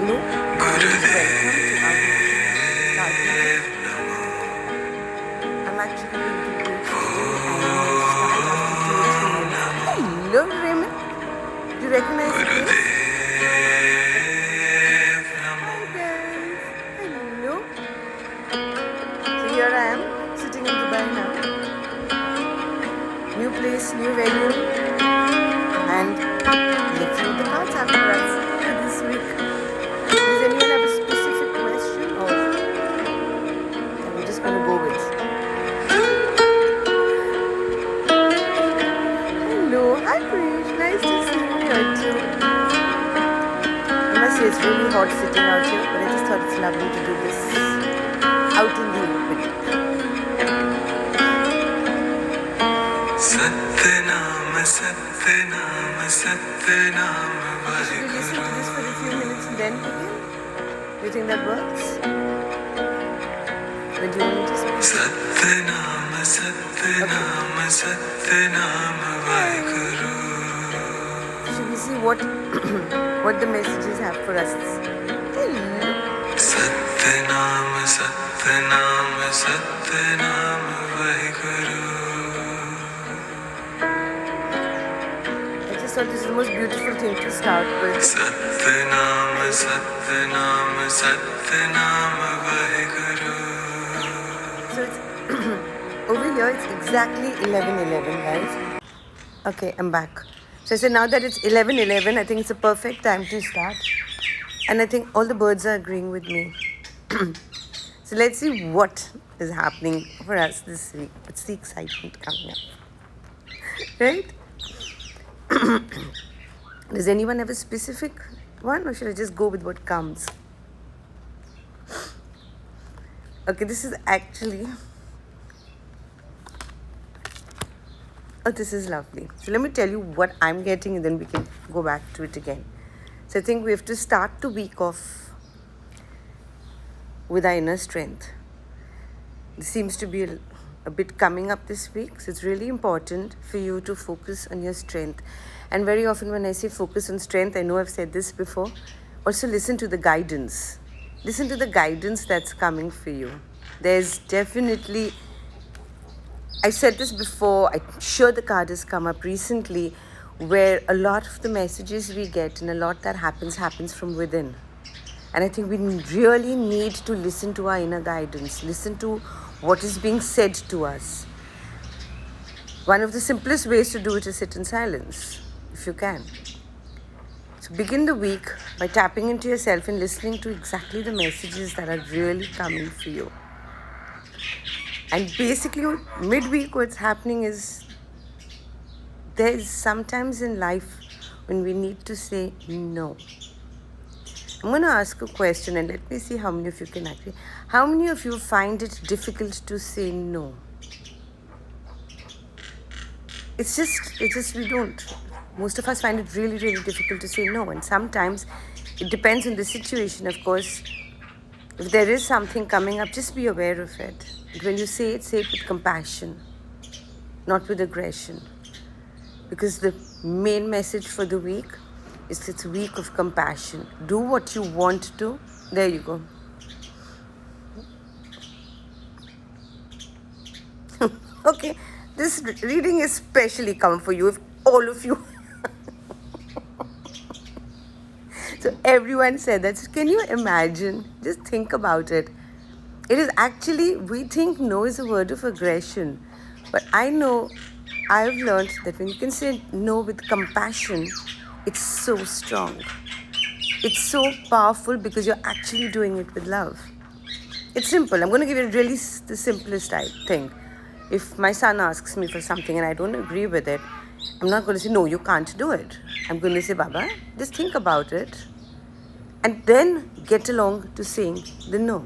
Hello, welcome to our Karthik. I'm actually going to wait today and start after 2 or 3 minutes. Hello, Raymond. Do you recognize the voice? Hi, guys. Hello. So here I am, sitting in Dubai now. New place, new venue. And let's read the cards after us for this week. Does anyone have a specific question or are we just going to go with? Hello, hi Krish, nice to see you here too. I must say it's really hot sitting out here, but I just thought it's lovely to do this out in the open. Satnam, Satnam, Satnam. Should we listen to this for a few minutes and then begin? Do you think that works? Or do you want me to speak? Satnam, Satnam, Satnam, Vaheguru. Should we see what the messages have for us? Hello. Satnam, Satnam, Satnam, Vaheguru. I just thought this is the most beautiful thing to start with. Satnam, Satnam, Satnam, Vaheguru. So it's over here it's exactly 11:11, guys. Okay, I'm back. So I said now that it's 11:11, I think it's a perfect time to start. And I think all the birds are agreeing with me. So let's see what is happening for us this week. What's the excitement coming up? Right? Does anyone have a specific one or should I just go with what comes? Okay, this is actually... Oh, this is lovely. So let me tell you what I'm getting and then we can go back to it again. So I think we have to start the week off with our inner strength. This seems to be a bit coming up this week. So it's really important for you to focus on your strength. And very often when I say focus on strength, I know I've said this before, also listen to the guidance. Listen to the guidance that's coming for you. There's definitely... I said this before, I'm sure the card has come up recently, where a lot of the messages we get and a lot that happens from within. And I think we really need to listen to our inner guidance, listen to what is being said to us. One of the simplest ways to do it is sit in silence, if you can. So begin the week by tapping into yourself and listening to exactly the messages that are really coming for you. And basically, midweek, what's happening is there's sometimes in life when we need to say no. I'm going to ask a question and let me see how many of you can actually... How many of you find it difficult to say no? It's just we don't. Most of us find it really, really difficult to say no. And sometimes it depends on the situation, of course. If there is something coming up, just be aware of it. But when you say it with compassion, not with aggression. Because the main message for the week is it's a week of compassion. Do what you want to. There you go. Okay, this reading is specially come for you, if all of you. So everyone said that. So can you imagine? Just think about it. It is actually, we think no is a word of aggression. But I know, I've learned that when you can say no with compassion, it's so strong. It's so powerful because you're actually doing it with love. It's simple. I'm going to give you really the simplest thing. If my son asks me for something and I don't agree with it, I'm not going to say, no, you can't do it. I'm going to say, Baba, just think about it. And then get along to saying the no.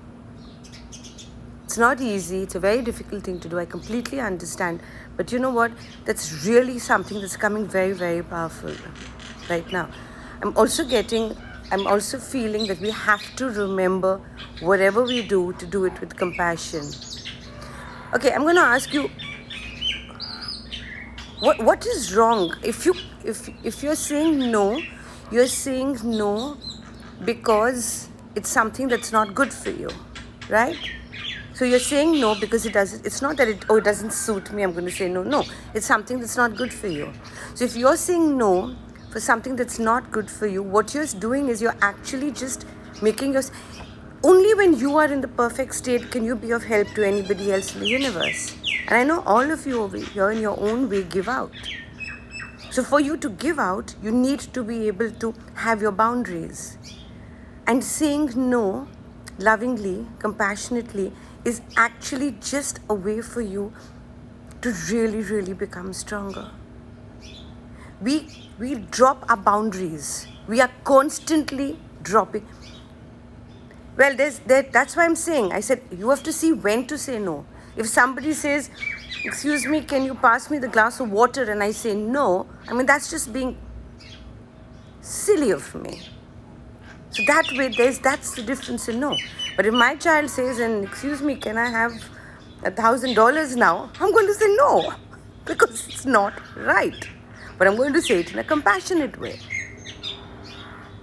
It's not easy. It's a very difficult thing to do. I completely understand. But you know what? That's really something that's coming very, very powerful right now. I'm also feeling that we have to remember whatever we do to do it with compassion. Okay, I'm going to ask you, what is wrong? If you're saying no, you're saying no because it's something that's not good for you, right? So you're saying no because it's not that it doesn't suit me, I'm going to say no. No, it's something that's not good for you. So if you're saying no for something that's not good for you, what you're doing is you're actually just making only when you are in the perfect state can you be of help to anybody else in the universe. And I know all of you over here in your own way give out. So for you to give out, you need to be able to have your boundaries. And saying no lovingly, compassionately, is actually just a way for you to really, really become stronger. We drop our boundaries. We are constantly dropping. Well, that's why I'm saying, I said, you have to see when to say no. If somebody says, excuse me, can you pass me the glass of water? And I say no, I mean, that's just being silly of me. So that way, that's the difference in no. But if my child says, and excuse me, can I have $1,000 now? I'm going to say no, because it's not right. But I'm going to say it in a compassionate way.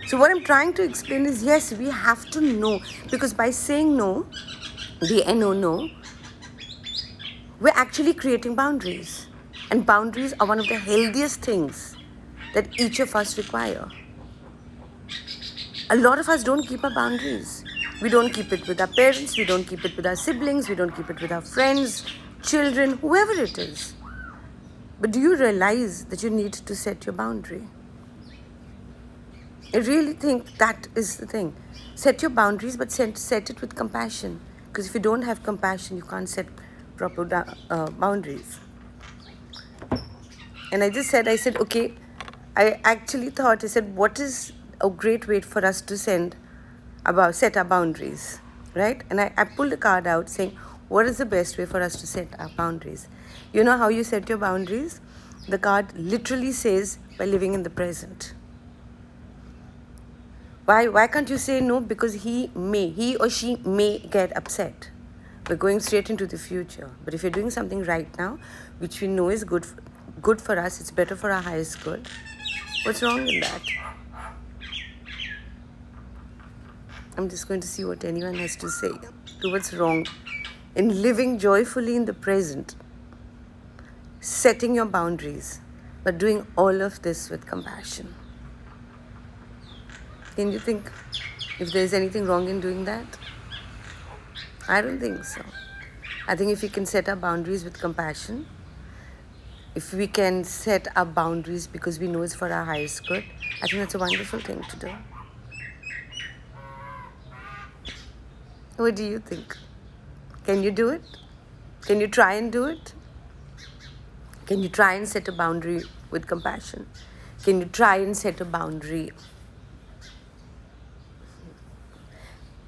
So what I'm trying to explain is, yes, we have to know, because by saying no, the no, we're actually creating boundaries. And boundaries are one of the healthiest things that each of us require. A lot of us don't keep our boundaries. We don't keep it with our parents, we don't keep it with our siblings, we don't keep it with our friends, children, whoever it is. But do you realize that you need to set your boundary? I really think that is the thing. Set your boundaries, but set it with compassion. Because if you don't have compassion, you can't set proper boundaries. And I said, okay, I actually thought, I said, what is a great way for us to set our boundaries, right? And I pulled a card out saying, what is the best way for us to set our boundaries? You know how you set your boundaries? The card literally says, by living in the present. Why can't you say no? Because he or she may get upset. We're going straight into the future. But if you're doing something right now, which we know is good for us, it's better for our highest good, what's wrong in that? I'm just going to see what anyone has to say to what's wrong in living joyfully in the present, setting your boundaries, but doing all of this with compassion. Can you think if there's anything wrong in doing that? I don't think so. I think if we can set our boundaries with compassion, if we can set our boundaries because we know it's for our highest good, I think that's a wonderful thing to do. What do you think? Can you do it? Can you try and do it? Can you try and set a boundary with compassion? Can you try and set a boundary?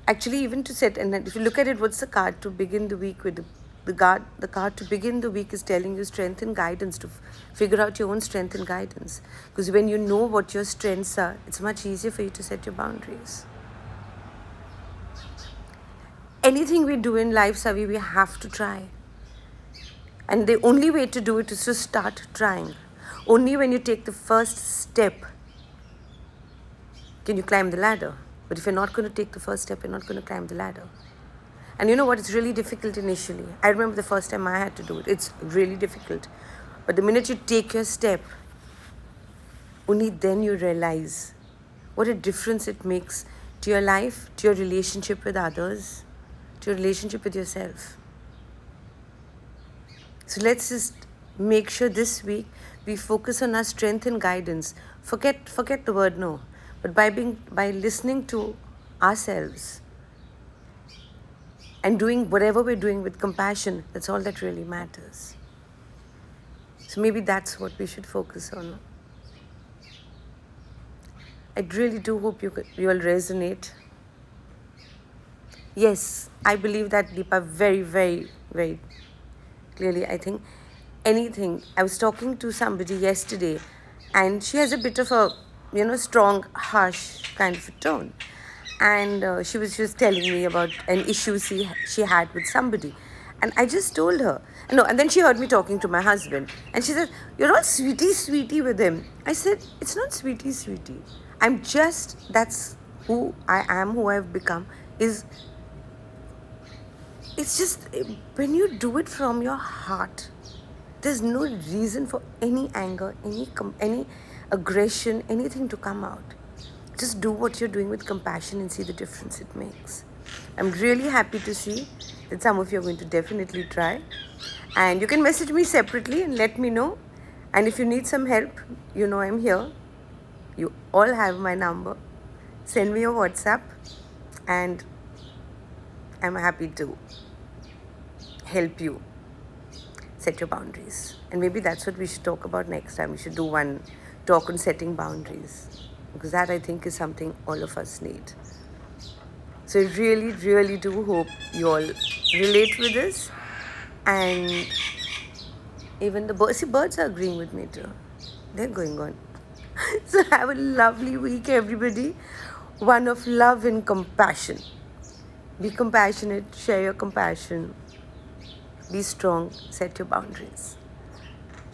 Actually, even to set, and if you look at it, what's the card to begin the week with? The card to begin the week is telling you strength and guidance, to figure out your own strength and guidance. Because when you know what your strengths are, it's much easier for you to set your boundaries. Anything we do in life, Savi, we have to try. And the only way to do it is to start trying. Only when you take the first step can you climb the ladder. But if you're not going to take the first step, you're not going to climb the ladder. And you know what? It's really difficult initially. I remember the first time I had to do it. It's really difficult. But the minute you take your step, only then you realize what a difference it makes to your life, to your relationship with others, to your relationship with yourself. So let's just make sure this week we focus on our strength and guidance. Forget the word no. But by listening to ourselves and doing whatever we're doing with compassion, that's all that really matters. So maybe that's what we should focus on. I really do hope you will resonate. Yes, I believe that, Deepa, very, very, very clearly. I think anything. I was talking to somebody yesterday, and she has a bit of a strong, harsh kind of a tone. And she was just telling me about an issue she had with somebody. And I just told her. No, and then she heard me talking to my husband. And she said, you're all sweetie with him. I said, it's not sweetie. That's who I am, who I've become, is it's just when you do it from your heart, there's no reason for any anger, any aggression, anything to come out. Just do what you're doing with compassion and see the difference it makes. I'm really happy to see that some of you are going to definitely try. And you can message me separately and let me know. And if you need some help, you know I'm here. You all have my number. Send me your WhatsApp and I'm happy to help you set your boundaries. And maybe that's what we should talk about next time. We should do one talk on setting boundaries, because that I think is something all of us need. So I really, really do hope you all relate with this. And even the birds, see, birds are agreeing with me too. They're going on. So have a lovely week, everybody. One of love and compassion. Be compassionate, share your compassion. Be strong, set your boundaries.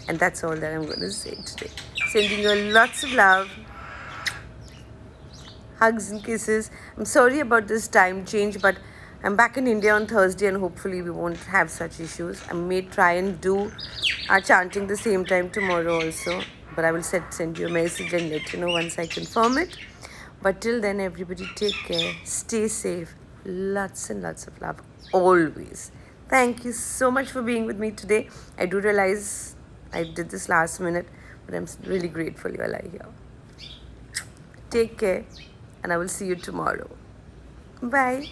And that's all that I'm going to say today. Sending you lots of love. Hugs and kisses. I'm sorry about this time change, but I'm back in India on Thursday and hopefully we won't have such issues. I may try and do our chanting the same time tomorrow also, but I will send you a message and let you know once I confirm it. But till then, everybody take care, stay safe, lots and lots of love always. Thank you so much for being with me today. I do realize I did this last minute, but I'm really grateful you all are here. Take care, and I will see you tomorrow. Bye.